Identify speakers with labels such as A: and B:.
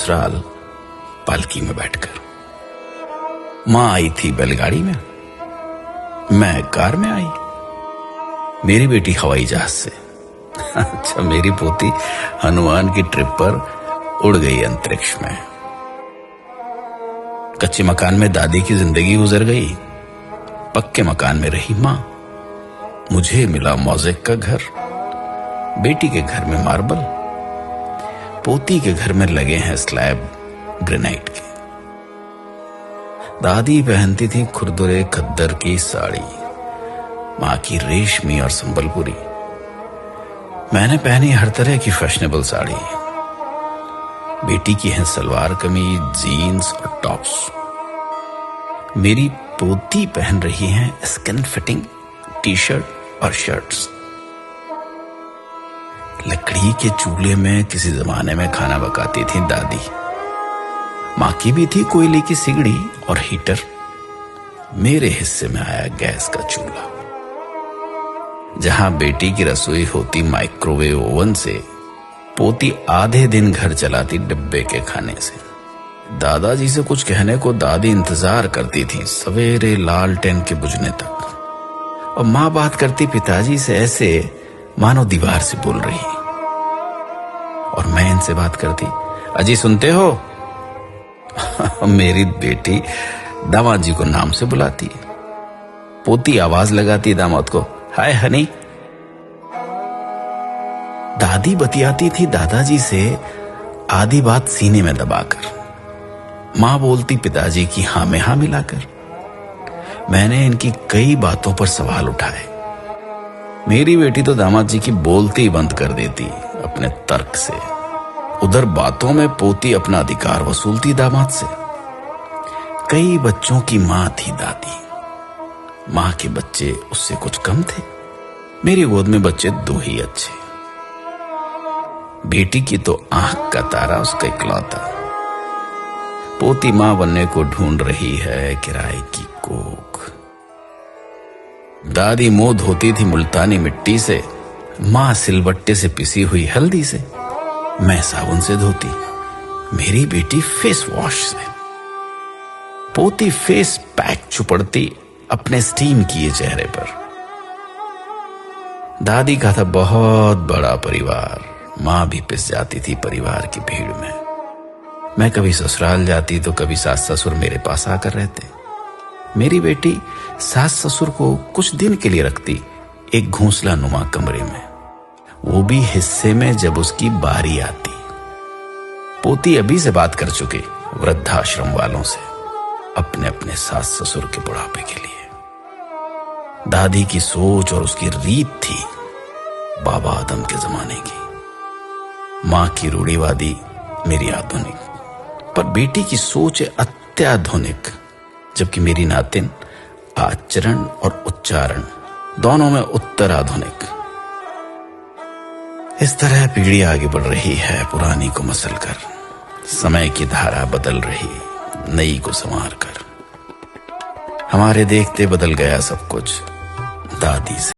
A: ससुराल पालकी में बैठकर। मां आई थी बैलगाड़ी में, मैं कार में आई, मेरी बेटी हवाई जहाज से। अच्छा, मेरी पोती हनुमान की ट्रिप पर उड़ गई अंतरिक्ष में। कच्चे मकान में दादी की जिंदगी गुजर गई, पक्के मकान में रही मां। मुझे मिला मोज़ेक का घर, बेटी के घर में मार्बल, पोती के घर में लगे हैं स्लैब ग्रेनाइट के। दादी पहनती थी खुरदुरे खद्दर की साड़ी, मां की रेशमी और संबलपुरी। मैंने पहनी हर तरह की फैशनेबल साड़ी। बेटी की है सलवार कमीज, जीन्स और टॉप्स। मेरी पोती पहन रही है स्किन फिटिंग टी शर्ट और शर्ट्स। लकड़ी के चूल्हे में किसी जमाने में खाना पकाती थी दादी। मां की भी थी कोयले की सिगड़ी और हीटर। मेरे हिस्से में आया गैस का चूल्हा। जहां बेटी की रसोई होती माइक्रोवेव ओवन से, पोती आधे दिन घर चलाती डिब्बे के खाने से। दादाजी से कुछ कहने को दादी इंतजार करती थी सवेरे लालटेन के बुझने तक, और मां बात करती पिताजी से ऐसे मानो दीवार से बोल रही। और मैं इनसे बात करती, अजी सुनते हो? मेरी बेटी दामाद जी को नाम से बुलाती, पोती आवाज लगाती दामाद को, हाय हनी। दादी बतियाती थी दादाजी से आधी बात सीने में दबाकर। मां बोलती पिताजी की हां में हां मिलाकर। मैंने इनकी कई बातों पर सवाल उठाए। मेरी बेटी तो दामाद जी की बोलती ही बंद कर देती अपने तर्क से। उधर बातों में पोती अपना अधिकार वसूलती दामाद से। कई बच्चों की मां थी दादी। मां के बच्चे उससे कुछ कम थे। मेरी गोद में बच्चे दो ही अच्छे। बेटी की तो आंख का तारा उसका इकलौता। पोती मां बनने को ढूंढ रही है किराए की कोख। दादी मुंह धोती थी मुल्तानी मिट्टी से, मां सिलबट्टे से पिसी हुई हल्दी से। मैं साबुन से धोती, मेरी बेटी फेस वॉश से। पोती फेस पैक चुपड़ती अपने स्टीम किए चेहरे पर। दादी का था बहुत बड़ा परिवार। मां भी पिस जाती थी परिवार की भीड़ में। मैं कभी ससुराल जाती तो कभी सास ससुर मेरे पास आकर रहते। मेरी बेटी सास ससुर को कुछ दिन के लिए रखती एक घोंसला नुमा कमरे में, वो भी हिस्से में जब उसकी बारी आती। पोती अभी से बात कर चुकी वृद्धाश्रम वालों से अपने अपने सास ससुर के बुढ़ापे के लिए। दादी की सोच और उसकी रीत थी बाबा आदम के जमाने की। मां की रूढ़िवादी, मेरी आधुनिक। पर बेटी की सोच है अत्याधुनिक, जबकि मेरी नातिन आचरण और उच्चारण दोनों में उत्तर आधुनिक। इस तरह पीढ़ी आगे बढ़ रही है पुरानी को मसल कर। समय की धारा बदल रही नई को संवार कर। हमारे देखते बदल गया सब कुछ दादी से।